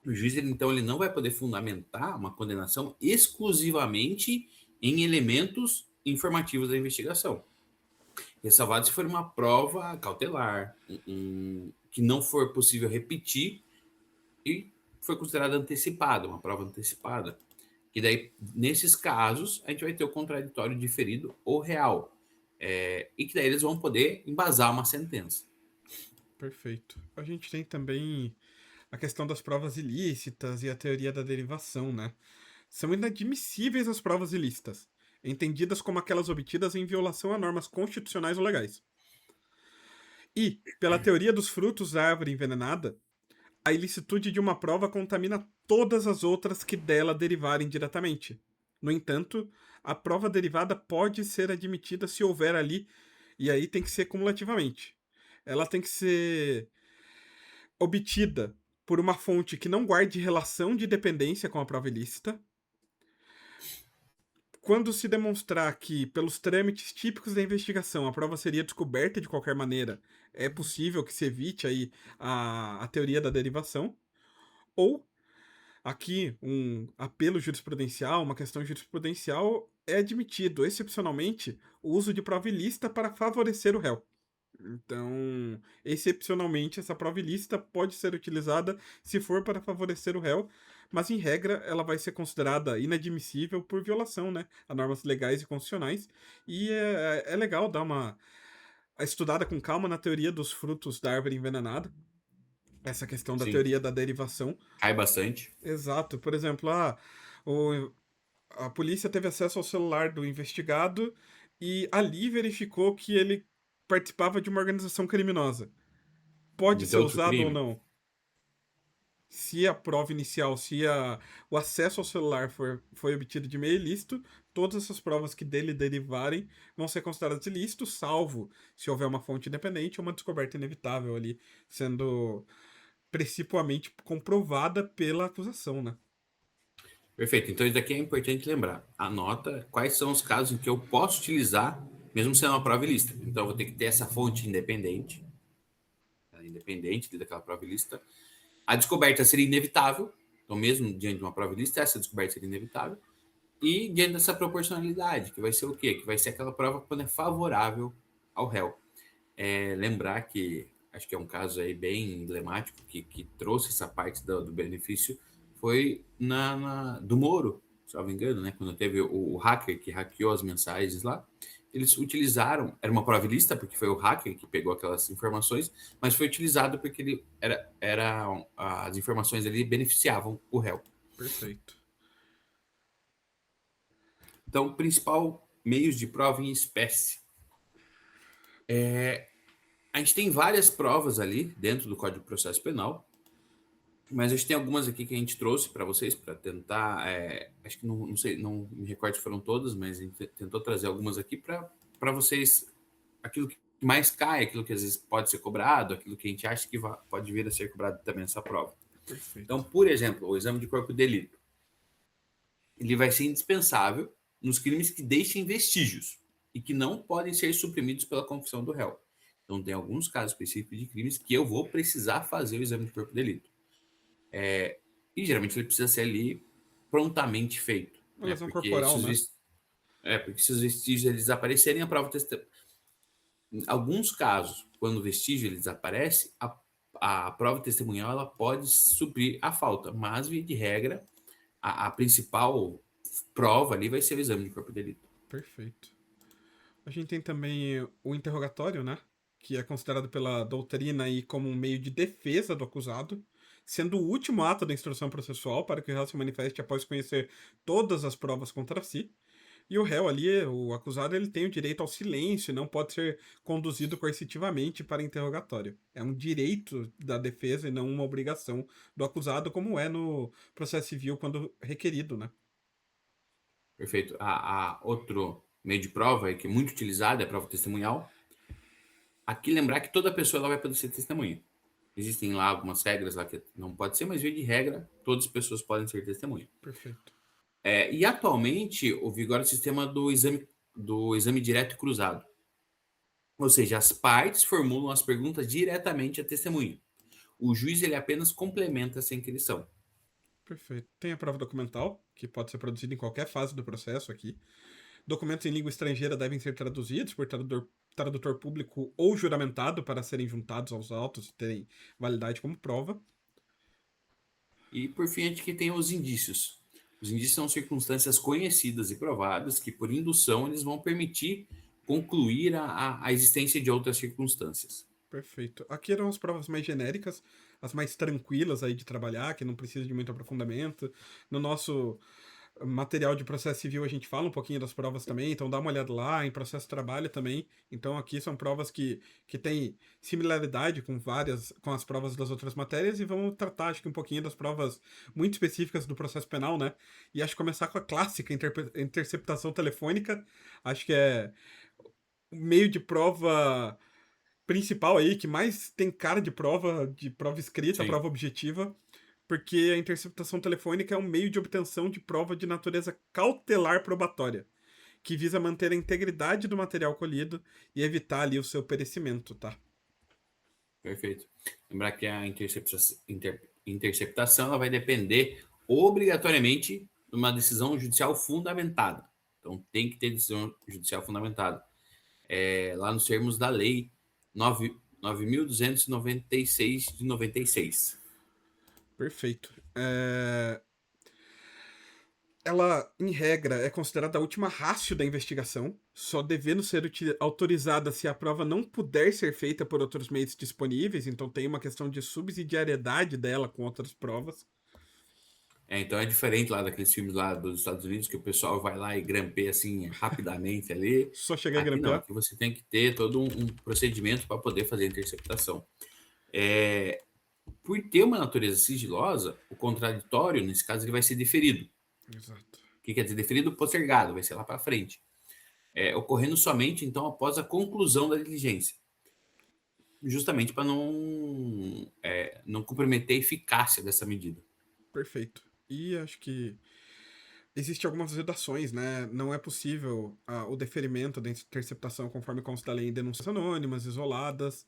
O juiz, então, ele não vai poder fundamentar uma condenação exclusivamente em elementos informativos da investigação. Ressalvado se for uma prova cautelar, que não for possível repetir e foi considerada antecipada, uma prova antecipada. E daí, nesses casos, a gente vai ter o contraditório diferido ou real. E que daí eles vão poder embasar uma sentença. Perfeito. A gente tem também a questão das provas ilícitas e a teoria da derivação, né? São inadmissíveis as provas ilícitas, entendidas como aquelas obtidas em violação a normas constitucionais ou legais. E, pela teoria dos frutos da árvore envenenada, a ilicitude de uma prova contamina todas as outras que dela derivarem diretamente. No entanto, a prova derivada pode ser admitida se houver ali, e aí tem que ser cumulativamente. Ela tem que ser obtida por uma fonte que não guarde relação de dependência com a prova ilícita, quando se demonstrar que, pelos trâmites típicos da investigação, a prova seria descoberta de qualquer maneira, é possível que se evite aí a teoria da derivação, ou aqui um apelo jurisprudencial, uma questão jurisprudencial, é admitido, excepcionalmente, o uso de prova ilícita para favorecer o réu. Então, excepcionalmente, essa prova ilícita pode ser utilizada se for para favorecer o réu, mas em regra ela vai ser considerada inadmissível por violação, né, a normas legais e constitucionais. E é legal dar uma estudada com calma na teoria dos frutos da árvore envenenada, essa questão da Sim. teoria da derivação. Cai bastante. Exato. Por exemplo, a polícia teve acesso ao celular do investigado e ali verificou que ele participava de uma organização criminosa. Pode De ser outro usado ou crime. não? Se a prova inicial, o acesso ao celular foi obtido de meio ilícito, todas essas provas que dele derivarem vão ser consideradas ilícitos, salvo se houver uma fonte independente ou uma descoberta inevitável ali, sendo precipuamente comprovada pela acusação, né? Perfeito. Então, isso daqui é importante lembrar. Anota quais são os casos em que eu posso utilizar mesmo sendo uma prova ilícita. Então, eu vou ter que ter essa fonte independente daquela prova ilícita. A descoberta seria inevitável, então, mesmo diante de uma prova ilícita, essa descoberta seria inevitável. E diante dessa proporcionalidade, que vai ser o quê? Que vai ser aquela prova quando é favorável ao réu. Lembrar que, acho que é um caso aí bem emblemático, que trouxe essa parte do benefício, foi do Moro, se não me engano, né? Quando teve o hacker que hackeou as mensagens lá, eles utilizaram, era uma prova ilícita, porque foi o hacker que pegou aquelas informações, mas foi utilizado porque as informações ali beneficiavam o réu. Perfeito. Então, principal meios de prova em espécie. A gente tem várias provas ali dentro do Código de Processo Penal, mas a gente tem algumas aqui que a gente trouxe para vocês para tentar. Acho que não sei, não me recordo se foram todas, mas a gente tentou trazer algumas aqui para vocês, aquilo que mais cai, aquilo que às vezes pode ser cobrado, aquilo que a gente acha que pode vir a ser cobrado também nessa prova. Então, Perfeito. por exemplo, o exame de corpo de delito, ele vai ser indispensável nos crimes que deixem vestígios e que não podem ser suprimidos pela confissão do réu. Então, tem alguns casos específicos de crimes que eu vou precisar fazer o exame de corpo de delito. E geralmente ele precisa ser ali prontamente feito, Uma né? lesão corporal, né? Porque se os vestígios eles desaparecerem, a prova testemunhal. Em alguns casos, quando o vestígio ele desaparece, a prova testemunhal ela pode suprir a falta, mas, via de regra, a principal prova ali vai ser o exame de corpo de delito. Perfeito. A gente tem também o interrogatório, né? Que é considerado pela doutrina aí como um meio de defesa do acusado, sendo o último ato da instrução processual para que o réu se manifeste após conhecer todas as provas contra si. E o réu ali, o acusado, ele tem o direito ao silêncio e não pode ser conduzido coercitivamente para interrogatório. É um direito da defesa e não uma obrigação do acusado, como é no processo civil quando requerido, né? Perfeito. Outro meio de prova que é muito utilizado é a prova testemunhal. Aqui lembrar que toda pessoa ela vai poder ser testemunha. Existem lá algumas regras lá que não pode ser, mas via de regra, todas as pessoas podem ser testemunha. Perfeito. E atualmente o vigora o sistema do exame direto e cruzado. Ou seja, as partes formulam as perguntas diretamente à testemunha. O juiz ele apenas complementa essa inquirição. Perfeito. Tem a prova documental, que pode ser produzida em qualquer fase do processo aqui. Documentos em língua estrangeira devem ser traduzidos por tradutor público ou juramentado para serem juntados aos autos e terem validade como prova. E por fim, a gente tem os indícios. Os indícios são circunstâncias conhecidas e provadas que, por indução, eles vão permitir concluir a existência de outras circunstâncias. Perfeito. Aqui eram as provas mais genéricas, as mais tranquilas aí de trabalhar, que não precisa de muito aprofundamento. No nosso material de processo civil a gente fala um pouquinho das provas também, então dá uma olhada lá, em processo de trabalho também. Então aqui são provas que têm similaridade com as provas das outras matérias e vamos tratar, acho que um pouquinho das provas muito específicas do processo penal, né? E acho que começar com a clássica interceptação telefônica, acho que é o meio de prova principal aí, que mais tem cara de prova escrita, Sim, prova objetiva, porque a interceptação telefônica é um meio de obtenção de prova de natureza cautelar probatória, que visa manter a integridade do material colhido e evitar ali o seu perecimento, tá? perfeito. Lembrar que a interceptação ela vai depender obrigatoriamente de uma decisão judicial fundamentada. Então, tem que ter decisão judicial fundamentada. Lá nos termos da lei 9.296 de 96. Perfeito. Ela, em regra, é considerada a última rácio da investigação, só devendo ser autorizada se a prova não puder ser feita por outros meios disponíveis, então tem uma questão de subsidiariedade dela com outras provas. Então é diferente lá daqueles filmes lá dos Estados Unidos que o pessoal vai lá e grampeia assim rapidamente ali. Só chegar a Aqui não, grampear. aqui você tem que ter todo um procedimento para poder fazer a interceptação. Por ter uma natureza sigilosa, o contraditório, nesse caso, ele vai ser deferido. Exato. O que quer dizer deferido? Postergado, vai ser lá para frente. Ocorrendo somente, então, após a conclusão da diligência. Justamente para não comprometer a eficácia dessa medida. Perfeito. E acho que Existem algumas vedações, né? Não é possível o deferimento da interceptação conforme consta da lei em denúncias anônimas, isoladas,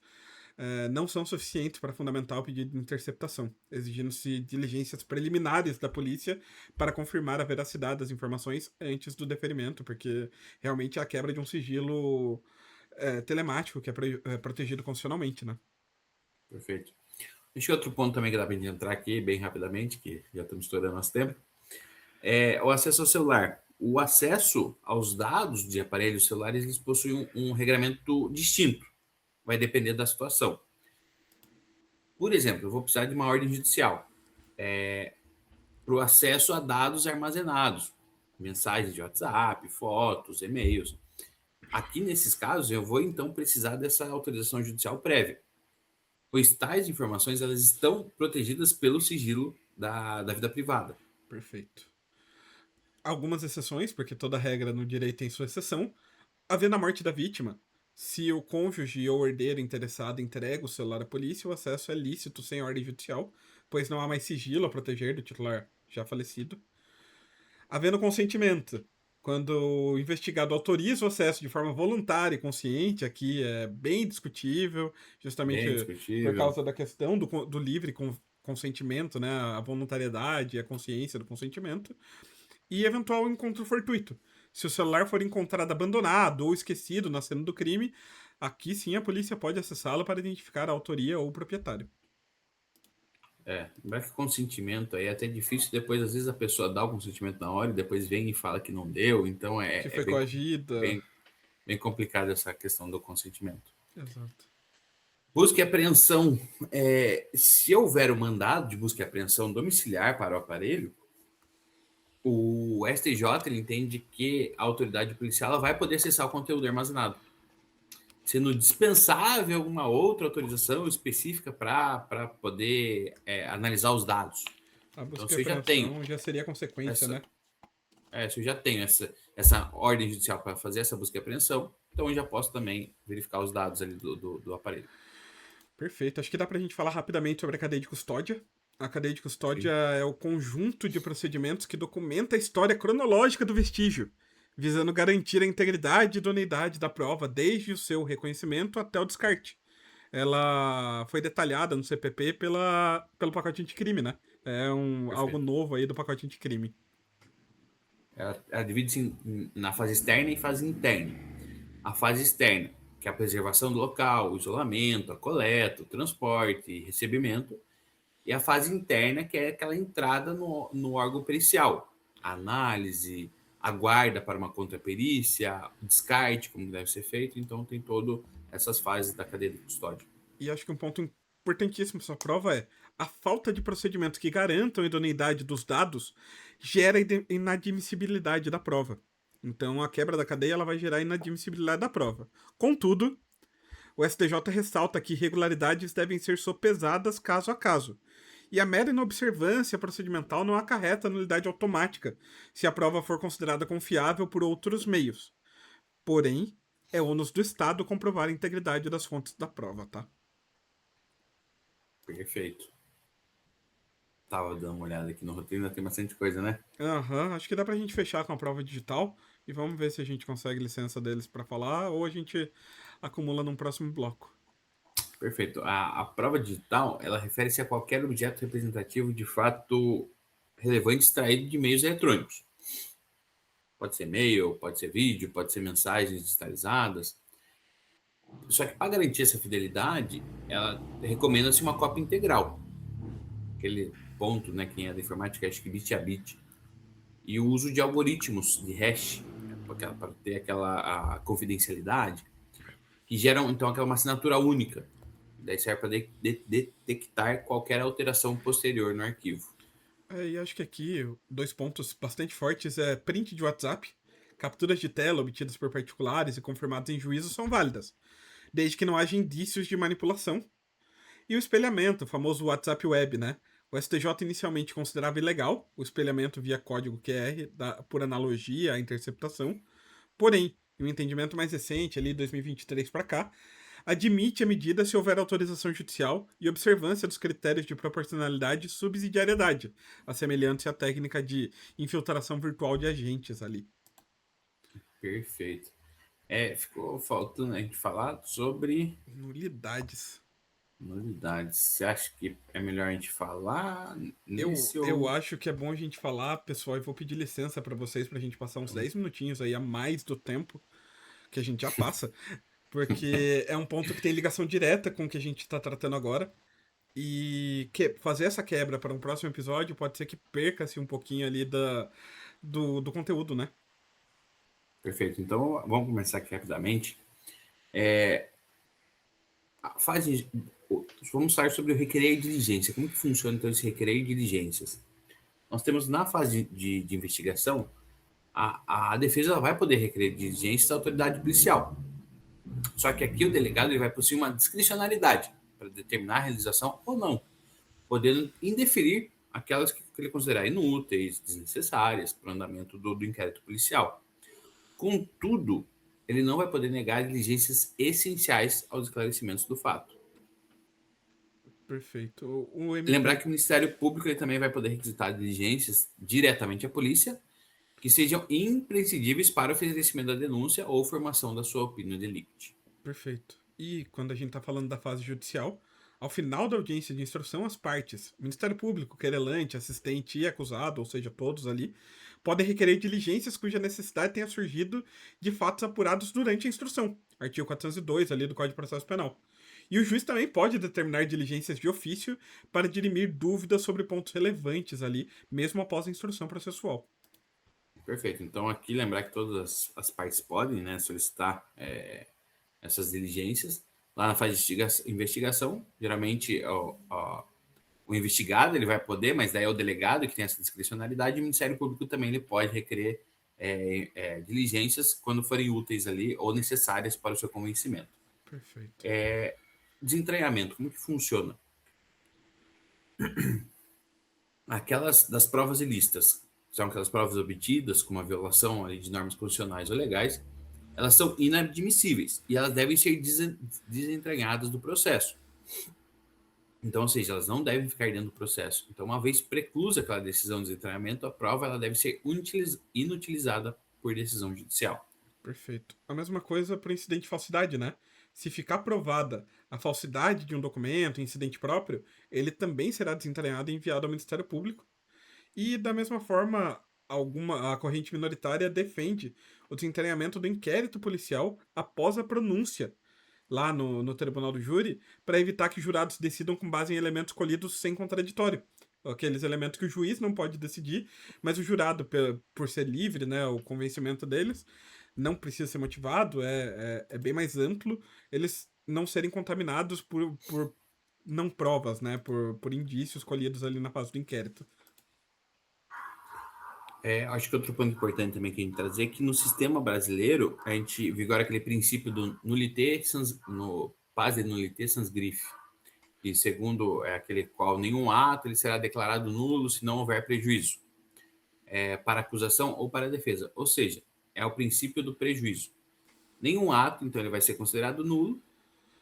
não são suficientes para fundamentar o pedido de interceptação, exigindo-se diligências preliminares da polícia para confirmar a veracidade das informações antes do deferimento, porque realmente é a quebra de um sigilo telemático que é protegido constitucionalmente, né? Perfeito. Acho que outro ponto também que dá para entrar aqui, bem rapidamente, que já estamos estourando nosso tempo, é o acesso ao celular. O acesso aos dados de aparelhos celulares, eles possuem um regramento distinto. Vai depender da situação. Por exemplo, eu vou precisar de uma ordem judicial para o acesso a dados armazenados, mensagens de WhatsApp, fotos, e-mails. Aqui, nesses casos, eu vou então precisar dessa autorização judicial prévia, pois tais informações elas estão protegidas pelo sigilo da vida privada. Perfeito. Algumas exceções, porque toda regra no direito tem sua exceção. Havendo a morte da vítima, se o cônjuge ou herdeiro interessado entrega o celular à polícia, o acesso é lícito sem ordem judicial, pois não há mais sigilo a proteger do titular já falecido. Havendo consentimento, quando o investigado autoriza o acesso de forma voluntária e consciente, aqui é bem discutível, Bem justamente por discutível. causa da questão do livre consentimento, né, a voluntariedade e a consciência do consentimento, e eventual encontro fortuito. Se o celular for encontrado abandonado ou esquecido na cena do crime, aqui sim a polícia pode acessá-lo para identificar a autoria ou o proprietário. Lembrar que consentimento aí é até difícil, depois às vezes a pessoa dá o consentimento na hora e depois vem e fala que não deu, então Que é foi bem, coagida. bem, bem complicado essa questão do consentimento. Exato. Busca e apreensão. Se houver o mandado de busca e apreensão domiciliar para o aparelho, o STJ ele entende que a autoridade policial ela vai poder acessar o conteúdo armazenado, sendo dispensável alguma outra autorização específica para poder analisar os dados. A Então, busca e se eu já tenho apreensão já seria a consequência, essa, né? se eu já tenho essa ordem judicial para fazer essa busca e apreensão, então eu já posso também verificar os dados ali do aparelho. Perfeito. Acho que dá pra gente falar rapidamente sobre a cadeia de custódia. A cadeia de custódia Sim. é o conjunto de procedimentos que documenta a história cronológica do vestígio, visando garantir a integridade e idoneidade da prova desde o seu reconhecimento até o descarte. Ela foi detalhada no CPP pelo pacote anticrime, né? Algo Perfeito. novo aí do pacote anticrime. Ela divide-se na fase externa e fase interna. A fase externa, que é a preservação do local, o isolamento, a coleta, o transporte e recebimento. E a fase interna, que é aquela entrada no órgão pericial. A análise, a guarda para uma contraperícia, o descarte, como deve ser feito. Então, tem todas essas fases da cadeia de custódia. E acho que um ponto importantíssimo dessa prova é a falta de procedimentos que garantam a idoneidade dos dados gera inadmissibilidade da prova. Então, a quebra da cadeia ela vai gerar inadmissibilidade da prova. Contudo, o STJ ressalta que irregularidades devem ser sopesadas caso a caso. E a mera inobservância procedimental não acarreta nulidade automática se a prova for considerada confiável por outros meios. Porém, é ônus do Estado comprovar a integridade das fontes da prova, tá? Perfeito. Tava dando uma olhada aqui no roteiro, ainda tem bastante coisa, né? Aham, acho que dá pra gente fechar com a prova digital e vamos ver se a gente consegue licença deles pra falar ou a gente acumula num próximo bloco. Perfeito. A prova digital, ela refere-se a qualquer objeto representativo de fato relevante extraído de meios eletrônicos. Pode ser e-mail, pode ser vídeo, pode ser mensagens digitalizadas. Só que para garantir essa fidelidade, ela recomenda-se uma cópia integral. Aquele ponto, né, quem é da informática, acho que bit a bit. E o uso de algoritmos de hash, né, para ter aquela a confidencialidade, que geram, então, aquela uma assinatura única. Daí serve para detectar qualquer alteração posterior no arquivo. E acho que aqui dois pontos bastante fortes é print de WhatsApp, capturas de tela obtidas por particulares e confirmadas em juízo são válidas, desde que não haja indícios de manipulação. E o espelhamento, o famoso WhatsApp Web, né? O STJ inicialmente considerava ilegal o espelhamento via código QR por analogia à interceptação, porém, em um entendimento mais recente, ali 2023 para cá, admite a medida se houver autorização judicial e observância dos critérios de proporcionalidade e subsidiariedade, assemelhantes à técnica de infiltração virtual de agentes ali. Perfeito. Ficou faltando a gente falar sobre Nulidades. novidades. Você acha que é melhor a gente falar Eu, nesse eu ou... acho que é bom a gente falar, pessoal, e vou pedir licença para vocês pra gente passar uns 10 minutinhos aí a mais do tempo que a gente já passa, porque é um ponto que tem ligação direta com o que a gente tá tratando agora. E fazer essa quebra para um próximo episódio pode ser que perca-se um pouquinho ali do conteúdo, né? Perfeito. Então, vamos começar aqui rapidamente. A fase... Vamos falar sobre o requerer diligência. Como que funciona, então, esse requerer diligências? Nós temos na fase de investigação, a defesa ela vai poder requerer diligências da autoridade policial. Só que aqui o delegado ele vai possuir uma discricionalidade para determinar a realização ou não, podendo indeferir aquelas que ele considerar inúteis, desnecessárias para o andamento do inquérito policial. Contudo, ele não vai poder negar diligências essenciais aos esclarecimentos do fato. Perfeito. O Lembrar MP. que o Ministério Público ele também vai poder requisitar diligências diretamente à polícia que sejam imprescindíveis para o oferecimento da denúncia ou formação da sua opinião de delicti. Perfeito. E quando a gente está falando da fase judicial, ao final da audiência de instrução, as partes, Ministério Público, querelante, assistente e acusado, ou seja, todos ali, podem requerer diligências cuja necessidade tenha surgido de fatos apurados durante a instrução. Artigo 402 ali do Código de Processo Penal. E o juiz também pode determinar diligências de ofício para dirimir dúvidas sobre pontos relevantes ali, mesmo após a instrução processual. Perfeito. Então, aqui lembrar que todas as partes podem, né, solicitar essas diligências. Lá na fase de investigação, geralmente o investigado ele vai poder, mas daí é o delegado que tem essa discricionalidade, e o Ministério Público também ele pode requerer diligências quando forem úteis ali ou necessárias para o seu convencimento. Perfeito. Desentranhamento, como que funciona? Aquelas das provas ilícitas, são aquelas provas obtidas com uma violação ali de normas constitucionais ou legais, elas são inadmissíveis e elas devem ser desentranhadas do processo. Então, ou seja, elas não devem ficar dentro do processo. Então, uma vez preclusa aquela decisão de desentranhamento, a prova ela deve ser inutilizada por decisão judicial. Perfeito. A mesma coisa para o incidente de falsidade, né? Se ficar provada a falsidade de um documento, incidente próprio, ele também será desentranhado e enviado ao Ministério Público. E, da mesma forma, a corrente minoritária defende o desentranhamento do inquérito policial após a pronúncia lá no Tribunal do Júri, para evitar que jurados decidam com base em elementos colhidos sem contraditório. Aqueles elementos que o juiz não pode decidir, mas o jurado, por ser livre, né, o convencimento deles, não precisa ser motivado, é bem mais amplo, eles não serem contaminados por não provas, né, por indícios colhidos ali na fase do inquérito. Acho que outro ponto importante também que a gente trazer é que no sistema brasileiro a gente vigora aquele princípio do nullité no base nullité sans griffe, e segundo aquele qual nenhum ato ele será declarado nulo se não houver prejuízo para acusação ou para a defesa, ou seja, é o princípio do prejuízo. Nenhum ato, então, ele vai ser considerado nulo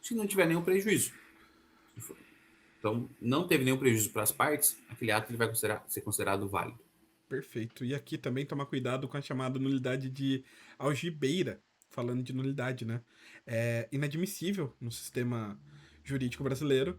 se não tiver nenhum prejuízo. Então, não teve nenhum prejuízo para as partes, aquele ato ele vai ser considerado válido. Perfeito. E aqui também tomar cuidado com a chamada nulidade de algibeira, falando de nulidade, né? É inadmissível no sistema jurídico brasileiro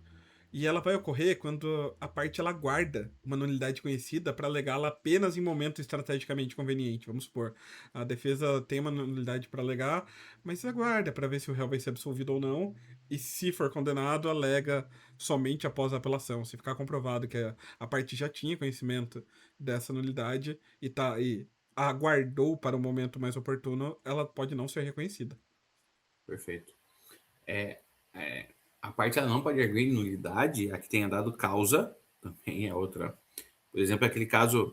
e ela vai ocorrer quando a parte ela guarda uma nulidade conhecida para alegá-la apenas em momento estrategicamente conveniente. Vamos supor, a defesa tem uma nulidade para alegar, mas aguarda para ver se o réu vai ser absolvido ou não, e se for condenado, alega somente após a apelação. Se ficar comprovado que a parte já tinha conhecimento dessa nulidade e aguardou para o momento mais oportuno, ela pode não ser reconhecida. Perfeito. A parte ela não pode arguir nulidade, a que tenha dado causa, também é outra. Por exemplo, aquele caso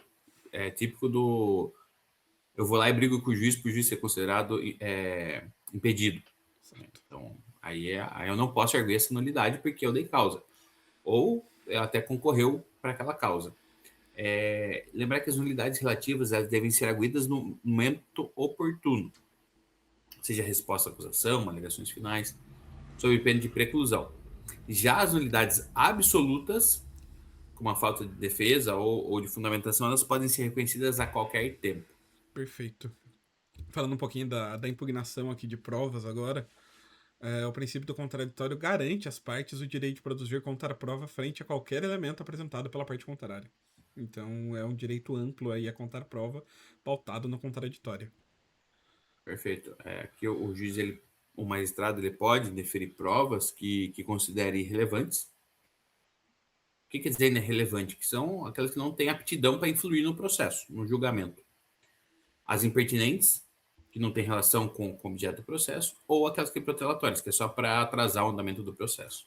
típico do eu vou lá e brigo com o juiz para o juiz ser considerado impedido. Certo. Então, aí eu não posso arguir essa nulidade porque eu dei causa. Ou ela até concorreu para aquela causa. Lembrar que as nulidades relativas elas devem ser arguidas no momento oportuno, seja resposta à acusação, alegações finais. sob pena de preclusão. Já as nulidades absolutas, como a falta de defesa ou de fundamentação, elas podem ser reconhecidas a qualquer tempo. Perfeito. Falando um pouquinho da impugnação aqui de provas agora, o princípio do contraditório garante às partes o direito de produzir contraprova frente a qualquer elemento apresentado pela parte contrária. Então, é um direito amplo aí a contraprova, pautado no contraditório. Perfeito. Aqui o juiz, o magistrado, ele pode deferir provas que considere irrelevantes. O que quer dizer irrelevante? Que são aquelas que não têm aptidão para influir no processo, no julgamento. As impertinentes, que não têm relação com o objeto do processo, ou aquelas que protelatórias, que é só para atrasar o andamento do processo.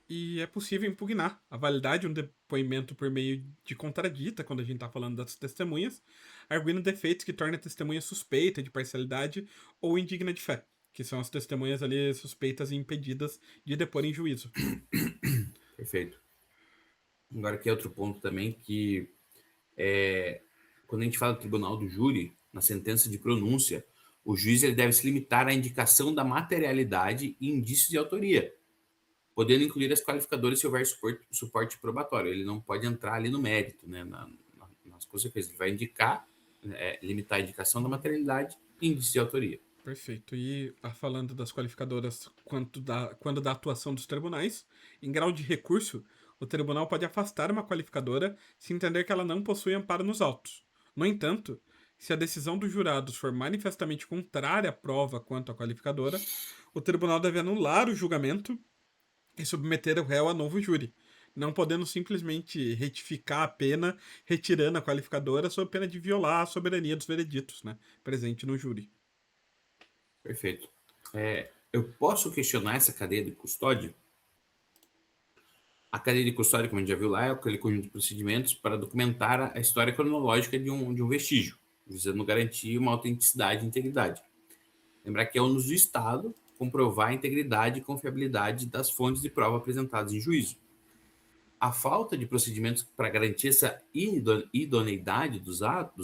E é possível impugnar a validade de um depoimento por meio de contradita, quando a gente está falando das testemunhas, arguindo defeitos que tornam a testemunha suspeita de parcialidade ou indigna de fé, que são as testemunhas ali suspeitas e impedidas de depor em juízo. Perfeito. Agora aqui é outro ponto também, que quando a gente fala do tribunal do júri, na sentença de pronúncia, o juiz ele deve se limitar à indicação da materialidade e indícios de autoria, podendo incluir as qualificadoras se houver suporte probatório. Ele não pode entrar ali no mérito, né, nas consequências. Ele vai indicar, limitar a indicação da materialidade e indícios de autoria. Perfeito. E falando das qualificadoras quando da atuação dos tribunais, em grau de recurso, o tribunal pode afastar uma qualificadora se entender que ela não possui amparo nos autos. No entanto, se a decisão dos jurados for manifestamente contrária à prova quanto à qualificadora, o tribunal deve anular o julgamento e submeter o réu a novo júri, não podendo simplesmente retificar a pena, retirando a qualificadora sob pena de violar a soberania dos vereditos, né, presente no júri. Perfeito. Eu posso questionar essa cadeia de custódia? A cadeia de custódia, como a gente já viu lá, é aquele conjunto de procedimentos para documentar a história cronológica de um vestígio, visando garantir uma autenticidade e integridade. Lembrar que é ônus do Estado comprovar a integridade e confiabilidade das fontes de prova apresentadas em juízo. A falta de procedimentos para garantir essa idoneidade dos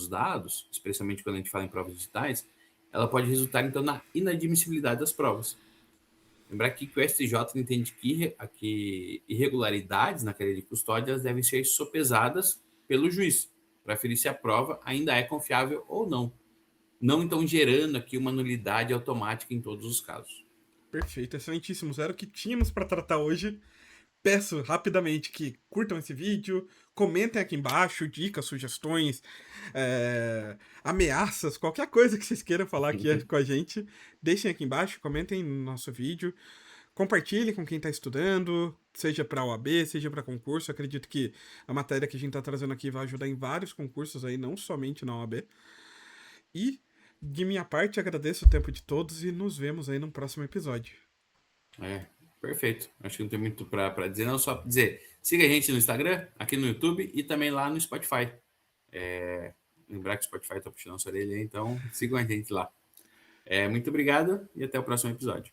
dados, especialmente quando a gente fala em provas digitais, ela pode resultar, então, na inadmissibilidade das provas. Lembrar aqui que o STJ entende que irregularidades na cadeia de custódia devem ser sopesadas pelo juiz, para aferir se a prova ainda é confiável ou não. Não, então, gerando aqui uma nulidade automática em todos os casos. Perfeito, excelentíssimos. Era o que tínhamos para tratar hoje. Peço rapidamente que curtam esse vídeo, comentem aqui embaixo, dicas, sugestões, ameaças, qualquer coisa que vocês queiram falar aqui com a gente, deixem aqui embaixo, comentem no nosso vídeo, compartilhem com quem está estudando, seja para OAB, seja para concurso. Acredito que a matéria que a gente está trazendo aqui vai ajudar em vários concursos aí, não somente na OAB. E, de minha parte, agradeço o tempo de todos e nos vemos aí no próximo episódio. Perfeito. Acho que não tem muito para dizer, não, só dizer, siga a gente no Instagram, aqui no YouTube e também lá no Spotify. Lembrar que o Spotify está puxando a sua orelha, então sigam a gente lá. Muito obrigado e até o próximo episódio.